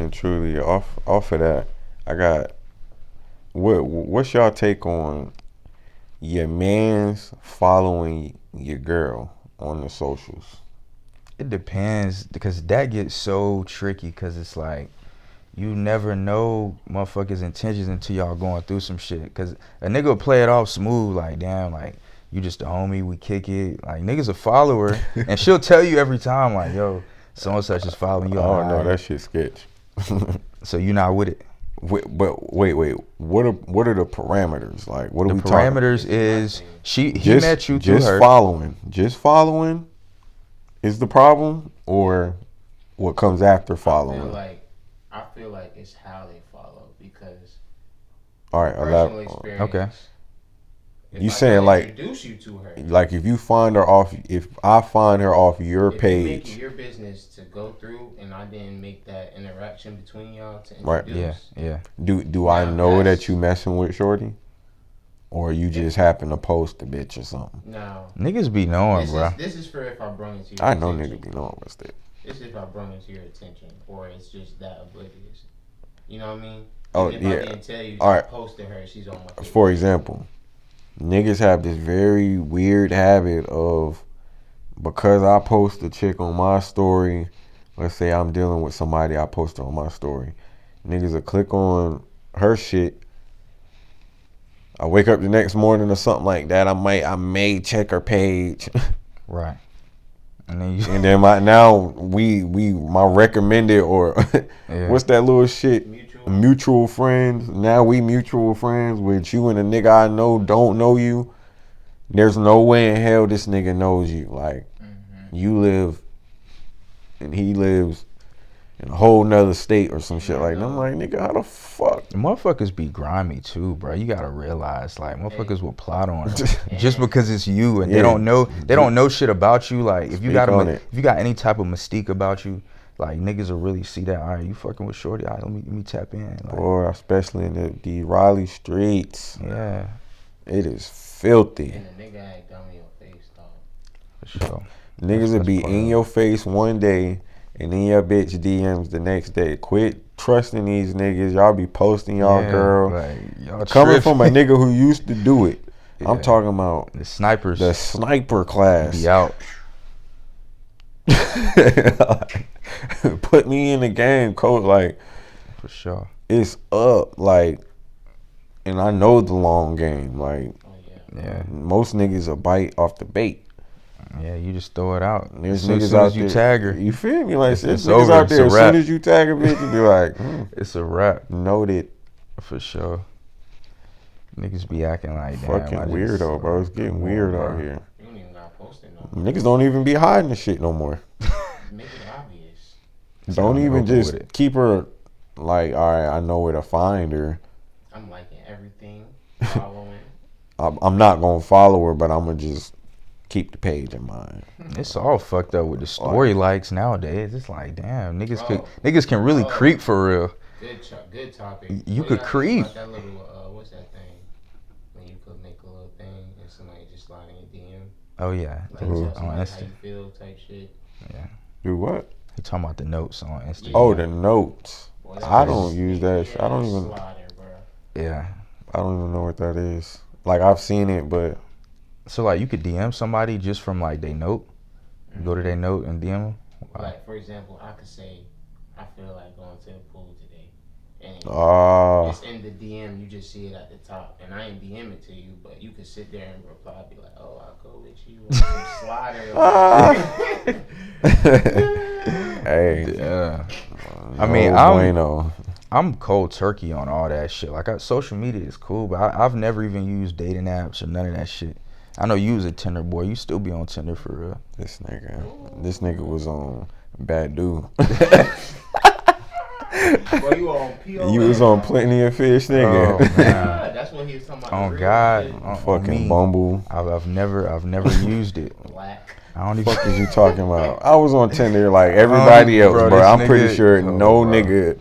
and truly, off of that, I got what's y'all take on your man's following your girl on the socials? It depends because that gets so tricky because it's like you never know motherfuckers' intentions until y'all going through some shit. Because a nigga will play it off smooth like, damn, like, you just a homie, we kick it. Like, nigga's a follower, and she'll tell you every time, like, yo, so-and-such is following you. Oh no, Like, that shit sketch. so you not with it. But wait. What are the parameters? Like, what are The we talking? parameters is he Just met you through her. Just following is the problem, or what comes after following? I feel like it's how they follow because All right, personal experience. Okay. You saying like introduce you to her? Like if you find her off, if I find her off your if page, you make it your business to go through, and I didn't make that interaction between y'all to right? introduce. Yeah. Do I Now know that's- that you messing with Shorty, or you just happen to post a bitch or something? No. Niggas be knowing, bro. This is for if I brung it to your I know attention. niggas be knowing what's that. This is if I brung it to your attention, or it's just that oblivious. You know what I mean? Oh, Even if yeah. I didn't tell you, All I right. posted her. She's on my page. For example, niggas have this very weird habit of, because I post a chick on my story, let's say I'm dealing with somebody, I post her on my story. Niggas will click on her shit. I wake up the next morning or something like that. I may check her page. Right. And then you And then my recommended or Yeah. what's that little shit? Mutual friends. Now we mutual friends with you and a nigga I know don't know you. There's no way in hell this nigga knows you. Like, you live and he lives in a whole nother state or some shit like that. I'm like, nigga, how the fuck? Motherfuckers be grimy too, bro. You gotta realize, like, motherfuckers will plot on her just because it's you, and Yeah. they don't know shit about you. Like, if you Speak on it. if you got any type of mystique about you, like, niggas will really see that. All right, you fucking with Shorty. All right, let me tap in. Like, Boy, especially in the Raleigh streets, yeah, it is filthy. And the nigga ain't done me your face, dog. for sure. Niggas will That's be part in of your face one day and in your bitch DMs the next day. Quit trusting these niggas. Y'all be posting y'all Yeah, girl. like, y'all Coming from a tripping. nigga who used to do it. I'm Yeah. talking about The snipers the sniper class. be out. Put me in the game, coach. Like, For sure. it's up. Like, and I know the long game. Like, Oh yeah. Yeah. most niggas will bite off the bait. Yeah, you just throw it out. There's As soon niggas as out you there. tag her, You feel me? Like, It's there's niggas over. out It's there. a As wrap. soon as you tag a bitch, you be like, it's a wrap. noted. For sure. Niggas be acting like damn. Fucking weirdo, bro. It's getting weird out here. You don't even got posted no more. Niggas don't even be hiding the shit no more. Make it obvious. Don't I'm even over just with it. keep her like, all right, I know where to find her. I'm liking everything, following. I'm not gonna follow her, but I'm gonna just keep the page in mind. It's all fucked up with the story likes nowadays. It's like damn, Bro. niggas can really Bro. creep for real. Good topic. You What could do y'all think creep. about that little, what's that thing? When you could make a little thing and somebody just slide in your DM. Oh yeah, Like Ooh. tell on somebody how Insta. you feel type shit. Do what? You talking about the notes on Instagram? Oh, the notes. Boy, I that's don't use that shit. I don't even. Slider, bro. Yeah. I don't even know what that is. Like, I've seen it, but So like you could DM somebody just from like they note. You go to their note and DM them. Like, for example, I could say, I feel like going to the pool today. And it's in the DM, you just see it at the top. And I ain't DM it to you, but you could sit there and reply, be like, oh, I'll go with you. Or some slider. hey, Yeah. I no mean, bueno. I'm cold turkey on all that shit. Like, social media is cool, but I've never even used dating apps or none of that shit. I know you was a Tinder boy. You still be on Tinder for real. This nigga was on Badu. Well, you on POF. You was on Plenty of Fish, nigga. Oh, man. Yeah, that's what he was talking about. On the real God. shit. On Fucking me. Bumble. I've never used it. Black. I don't even. Fuck is you talking about? I was on Tinder like everybody else, Bro, bro. this I'm pretty nigga- sure oh, no bro. nigga.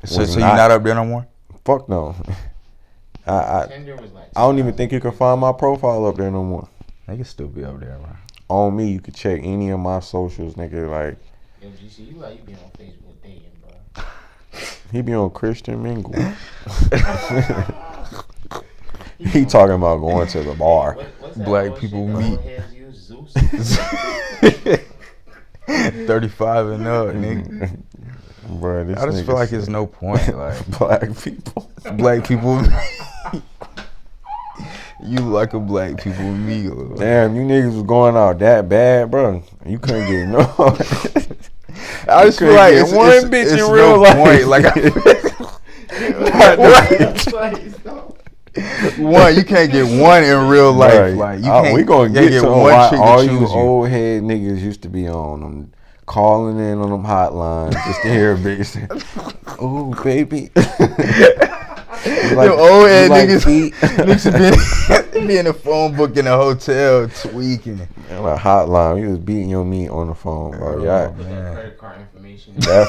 So was you not up there no more? Fuck no. I Tinder was like. don't even think you can find my profile up there no more. Niggas still be up there, bro. On me, you could check any of my socials, nigga. Like, Yo, GC, you like you be on Facebook dating, bro. He be on Christian Mingle. He talking about going to the bar. What's Black that people shit meet. the old heads use? Zeus? 35 and up, nigga. Bro, this I just nigga feel like said it's no point. Like black people. black people. You like a black people meal. Damn, you niggas was going out that bad, bro. You couldn't get no. I just feel like it's one bitch it's in no real life. point. Like, one, you can't get one in real life. Right. Like, you can't. We gonna you get to one why chick all to you choose you. old head niggas used to be on them, calling in on them hotlines just to hear a bitch say, "Ooh, baby." Like, old head like niggas, feet? niggas be in the phone book in a hotel tweaking. And a hotline, you was beating your meat on the phone, bro. Yeah, Put that credit card information. how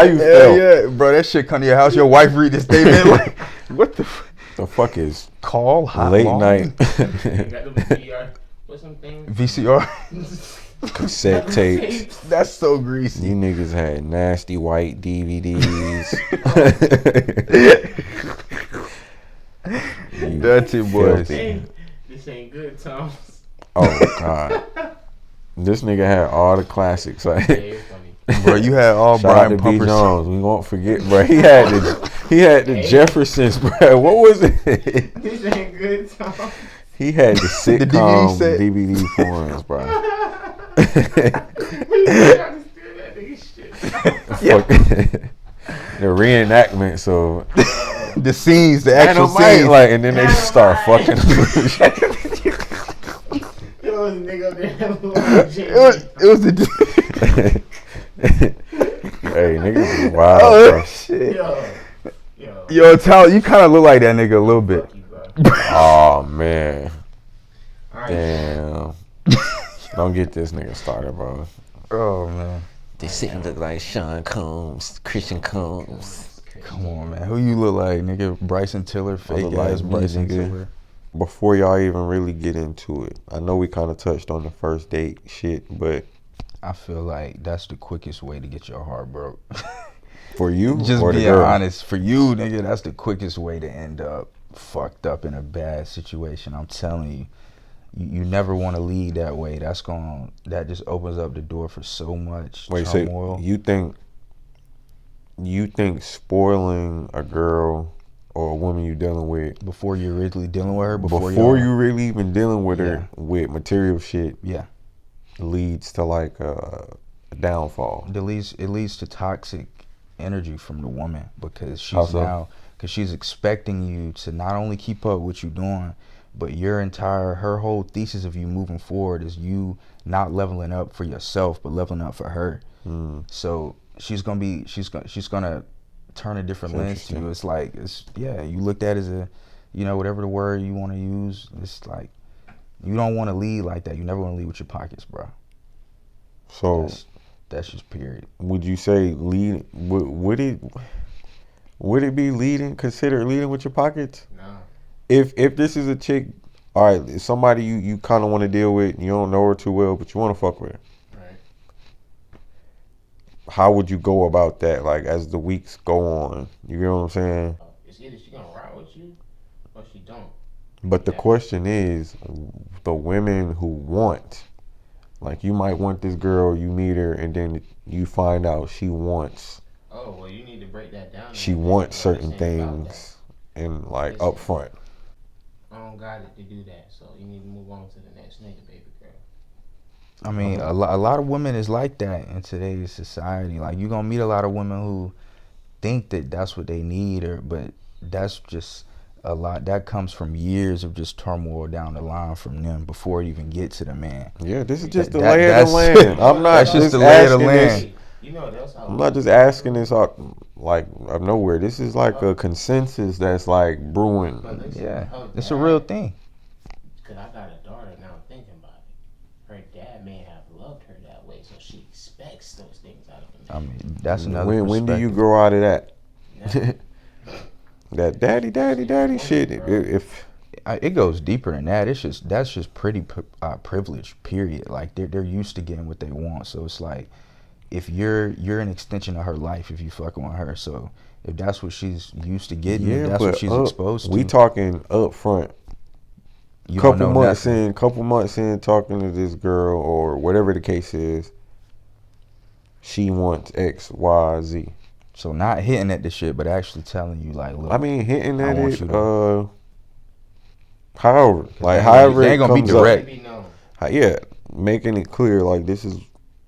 you Hell feel? yeah, bro. That shit come to your house. Your wife read the statement. Like, what the The fuck is call hotline? late night You got the VCR. What's some things? VCR. cassette tapes? That's so greasy. You niggas had nasty white DVDs. You That's it, boys. filthy. This ain't good, Tom. Oh god, this nigga had all the classics. Like, Yeah, it's funny. Bro, you had all shout out Brian to B. Pumpers. Jones. We won't forget, bro. He had the Jeffersons, bro. What was it? This ain't good, Tom. He had the DVD sitcom set. DVD forms, bro. We trying to steal that nigga shit. The reenactments of The scenes, the actual Dynamite, scenes. like, and then they just start fucking. There was a nigga up there that looked like it was the. Hey, niggas is wild, Oh bro. shit. Yo, Yo, Tyler, you kind of look like that nigga a little bit. fuck you, bro. Oh man, All right. damn. Don't get this nigga started, bro. Oh man, They sitting look like Sean Combs, Christian Combs. come on, man. Who you look like, nigga? Bryson Tiller, fake look like ass me, Bryson nigga. Tiller. Before y'all even really get into it, I know we kind of touched on the first date shit, but I feel like that's the quickest way to get your heart broke. for you Just or the being girl? honest, for you, nigga, that's the quickest way to end up fucked up in a bad situation. I'm telling you. You never want to lead that way. That just opens up the door for so much Wait, turmoil. so you think spoiling a girl or a woman you dealing with Before you're really dealing with her, before y'all- you really even dealing with her Yeah. with material shit Yeah. leads to like a downfall. It leads to toxic energy from the woman because How she's so? she's expecting you to not only keep up what you're doing, but her whole thesis of you moving forward is you not leveling up for yourself, but leveling up for her. So she's gonna turn a different That's lens to you. interesting. It's like you looked at as a, whatever the word you want to use. It's like you don't want to lead like that. You never want to lead with your pockets, bro. So That's just period. would you say lead? Would it be leading? Considered leading with your pockets? Nah. If this is a chick, all right, it's somebody you kind of want to deal with, you don't know her too well, but you want to fuck with her. Right. How would you go about that? Like as the weeks go on, you know what I'm saying? It's either she gonna ride with you or she don't. But the question is, the women who want, like you might want this girl, you meet her, and then you find out she wants, Oh well, you need to break that down. she and wants think, certain this ain't about things, and like Listen. up front. that. I don't got it to do that, so you need to move on to the next nigga, baby girl. I mean, a lot of women is like that in today's society. Like, you're gonna meet a lot of women who think that that's what they need, but that's just a lot. That comes from years of just turmoil down the line from them before you even get to the man. Yeah, this is just the That- lay of the that's- land. I'm not that's just just the lay of the asking land. this. You know that's how. I'm not just asking this out like out of nowhere. This is like a consensus that's like brewing. But listen, Yeah, her it's a dad- real thing. Cause I got a daughter now. I'm thinking about it. Her dad may have loved her that way, so she expects those things out of him. I mean, that's another When do you perspective. grow out of that? Now, That daddy shit. If It goes deeper than that. That's just pretty privileged. Period. Like they're used to getting what they want. So it's like if you're an extension of her life if you fucking with her. So if that's what she's used to getting, if that's what she's exposed to, we talking up front. You don't know nothing. Couple months in, talking to this girl or whatever the case is, she wants X, Y, Z. So not hitting at the shit, but actually telling you like, look. I mean, hitting at it. However, like however they ain't gonna be direct. Yeah, making it clear like this is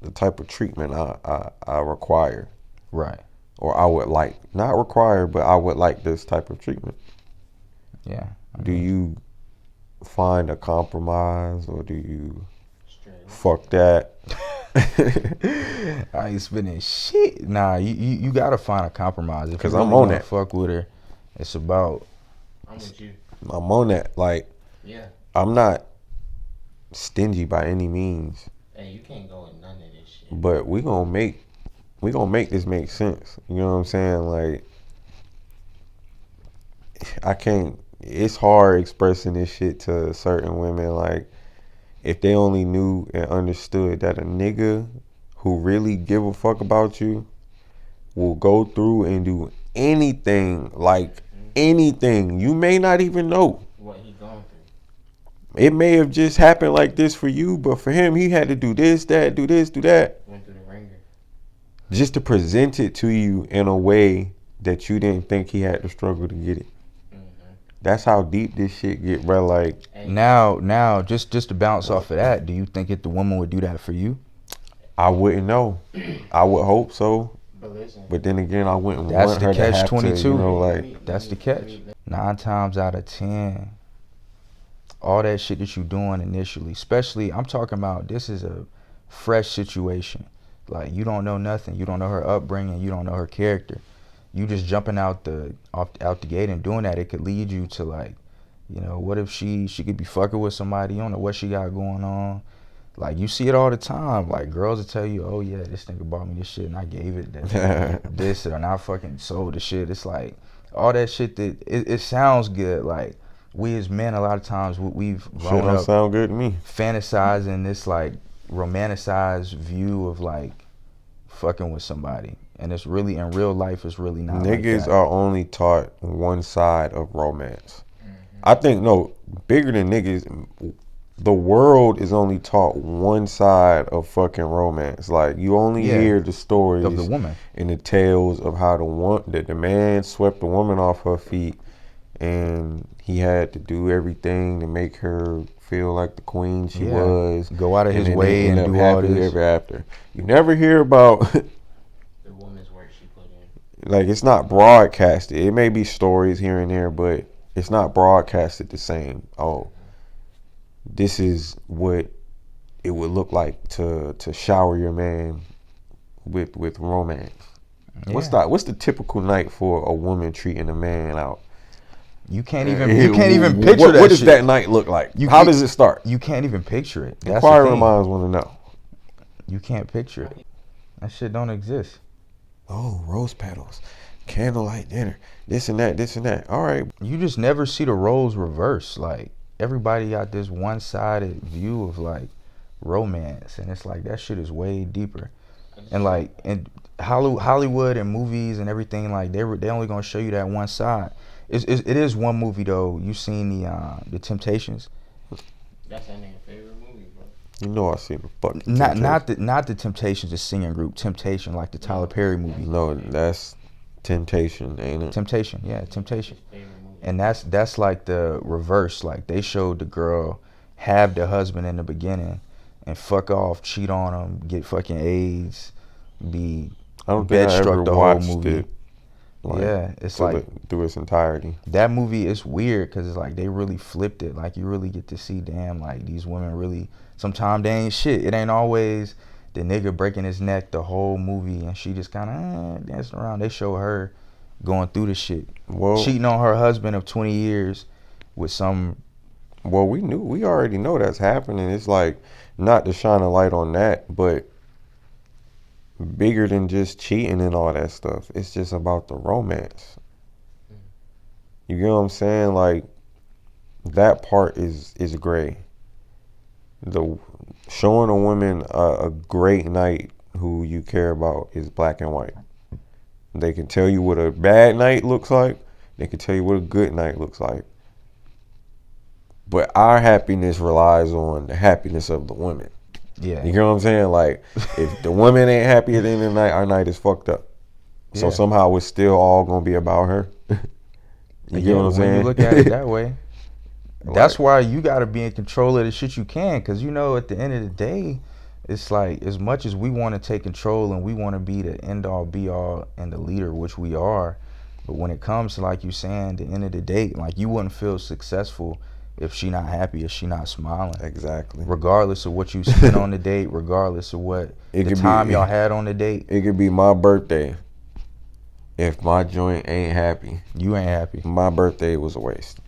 the type of treatment I require. Right. Or I would like, not require, but I would like this type of treatment. Yeah. Do you find a compromise or do you fuck that? I ain't spending shit. Nah, you gotta find a compromise. Because I'm on that. Fuck with her. It's about. I'm with you. I'm on that. Like, yeah. I'm not stingy by any means. Hey, you can't go with none of this shit. But we gonna make this make sense. You know what I'm saying? Like, I can't. It's hard expressing this shit to certain women. Like, if they only knew and understood that a nigga who really give a fuck about you will go through and do anything, like anything. You may not even know what he going through. It may have just happened like this for you, but for him, he had to do this, that, do this, do that. Went through the ringer. Just to present it to you in a way that you didn't think he had to struggle to get it. That's how deep this shit get, bro. Like now, just to bounce off of that, do you think if the woman would do that for you? I wouldn't know. I would hope so, but then again, I wouldn't that's want the her catch to have 22. to, you know, like that's the catch. 9 times out of 10, all that shit that you doing initially, especially I'm talking about this is a fresh situation. Like you don't know nothing. You don't know her upbringing. You don't know her character. You just jumping out the gate and doing that, it could lead you to like, you know, what if she could be fucking with somebody, you don't know what she got going on. Like you see it all the time. Like girls will tell you, oh yeah, this nigga bought me this shit and I gave it this and I fucking sold the shit. It's like all that shit that it sounds good. Like we as men a lot of times we've grown don't up sound good to me. Fantasizing this like romanticized view of like fucking with somebody. And it's really, in real life, it's really not Niggas like that. are only taught one side of romance. I think, no, bigger than niggas, the world is only taught one side of fucking romance. Like, you only hear the stories of the woman and the tales of how the man swept the woman off her feet and he had to do everything to make her feel like the queen she was. Go out of his way and do all this. Ever after. You never hear about... Like, it's not broadcasted. It may be stories here and there, but it's not broadcasted the same. Oh, this is what it would look like to shower your man with romance. Yeah. What's the typical night for a woman treating a man out? You can't even picture that. What does that night look like? How does it start? You can't even picture it. Inquiring minds want to know. You can't picture it. That shit don't exist. Oh, rose petals, candlelight dinner, this and that. All right. You just never see the roles reverse. Like, everybody got this one-sided view of, like, romance. And it's like, that shit is way deeper. And, like, in Hollywood and movies and everything, like, they only going to show you that one side. It is one movie, though. You seen the Temptations? That's that nigga's favorite movie, bro. You know I seen the fucking not the Temptations, the singing group. Temptation, like the Tyler Perry movie. No, that's Temptation, ain't it? Temptation, yeah, Temptation. And that's like the reverse. Like they showed the girl have the husband in the beginning and fuck off, cheat on him, get fucking AIDS, be bed struck the whole movie. It. Like, yeah, it's like through its entirety. That movie is weird because it's like they really flipped it. Like you really get to see, damn, like these women really. Sometimes they ain't shit. It ain't always the nigga breaking his neck the whole movie and she just kind of dancing around. They show her going through the shit, cheating on her husband of 20 years with some. Well, we already know that's happening. It's like not to shine a light on that, but bigger than just cheating and all that stuff. It's just about the romance. You get what I'm saying? Like that part is gray. The showing a woman a great night who you care about is black and white. They can tell you what a bad night looks like. They can tell you what a good night looks like. But our happiness relies on the happiness of the women. Yeah. You know what I'm saying? Like, if the woman ain't happy at the end of the night, our night is fucked up. So Yeah. somehow it's still all gonna be about her. You get what I'm saying? When you look at it that way, that's why you got to be in control of the shit you can. Because, you know, at the end of the day, it's like, as much as we want to take control and we want to be the end all be all and the leader, which we are, but when it comes to, like you saying, the end of the day, like, you wouldn't feel successful if she not happy, if she not smiling. Exactly. Regardless of what you spent on the date, regardless of what the time y'all had on the date. It could be my birthday. If my joint ain't happy, you ain't happy. My birthday was a waste.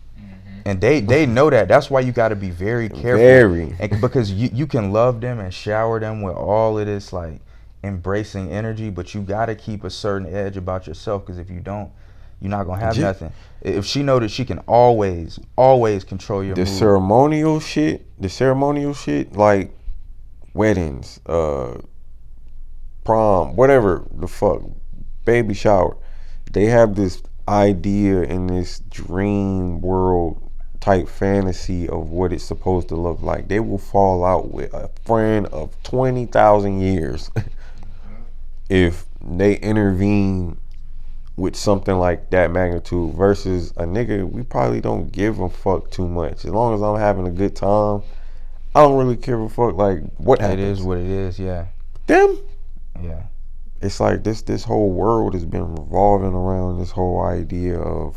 And they know that. That's why you got to be very careful. And because you can love them and shower them with all of this, like, embracing energy, but you got to keep a certain edge about yourself, because if you don't, you're not going to have nothing. If she know that she can always control your mood. The ceremonial shit, like weddings, prom, whatever the fuck, baby shower, they have this idea in this dream world type fantasy of what it's supposed to look like. They will fall out with a friend of 20,000 years if they intervene with something like that magnitude, versus a nigga, we probably don't give a fuck too much. As long as I'm having a good time, I don't really give a fuck like what happens. It is what it is, yeah. Them? Yeah. It's like this whole world has been revolving around this whole idea of,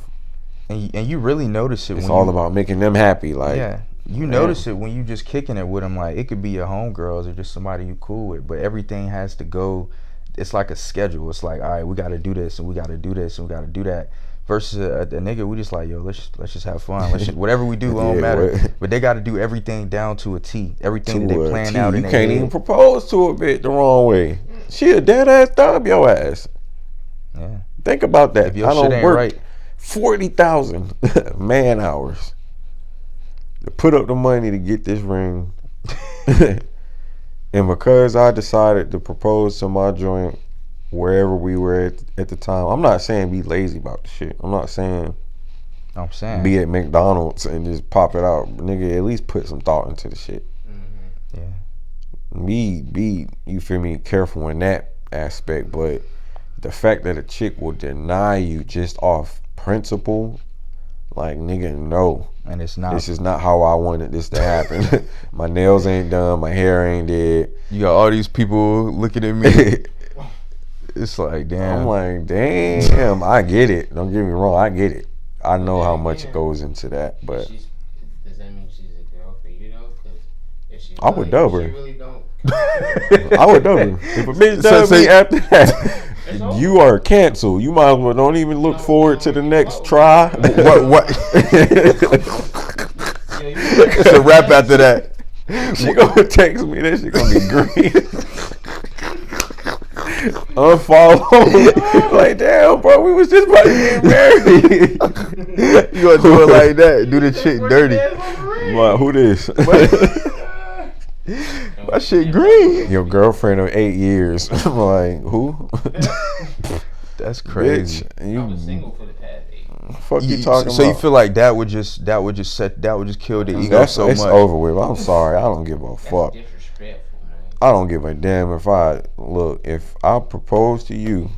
and you really notice it. It's all about making them happy. Like, yeah, you notice it when you just kicking it with them. Like, it could be your homegirls or just somebody you cool with, but everything has to go. It's like a schedule. It's like, all right, we got to do this and we got to do this and we got to do that. Versus a nigga, we just like, yo, let's just have fun. Whatever we do, it don't matter. But they got to do everything down to a T. Everything that they plan out. You can't even propose to a bitch the wrong way. She a dead ass thumb your ass. Yeah. Think about that. If your shit ain't right. 40,000 man hours to put up the money to get this ring. And because I decided to propose to my joint wherever we were at the time, I'm not saying be lazy about the shit. I'm saying be at McDonald's and just pop it out. Nigga, at least put some thought into the shit. Yeah. Be you feel me, careful in that aspect. But the fact that a chick will deny you just off principle, like, nigga, no. And it's not. This is not how I wanted this to happen. My nails ain't done. My hair ain't dead. You got all these people looking at me. It's like, damn. I'm like, damn. I get it. Don't get me wrong. I get it. I know how much goes into that. But does that mean she's a girl for you though? Because if she, I would dub her. She really don't. I would dub her. If a bitch dub me after that, you are canceled. You might as well don't even look forward to the next try. What? It's a wrap after that. She gonna text me. That shit gonna be green. Unfollow. Like, damn, bro, we was just about to get married. You gonna do it like that? Do the chick dirty. What? Who this? My shit green. Your girlfriend of 8 years. I'm like, who? That's crazy. Bitch, I was single for the past 8. Fuck you talking so about? You feel like that would just kill the ego so it's much. over with. I'm sorry. I don't give a fuck. That's disrespectful, man. I don't give a damn if I propose to you.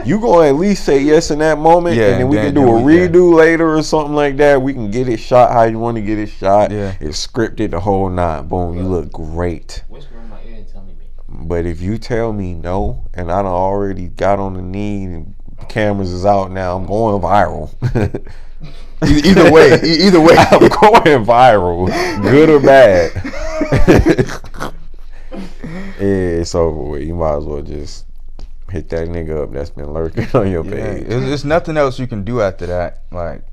You gonna at least say yes in that moment, and then we can do a redo later or something like that. We can get it shot how you want to get it shot. Yeah. It's scripted the whole night. Boom, you look great. Whisper in my ear and tell me, babe. But if you tell me no, and I done already got on the knee and the cameras is out now, I'm going viral. Either way, I'm going viral, good or bad. Yeah, it's over with. You might as well just hit that nigga up that's been lurking on your page. There's nothing else you can do after that. Like,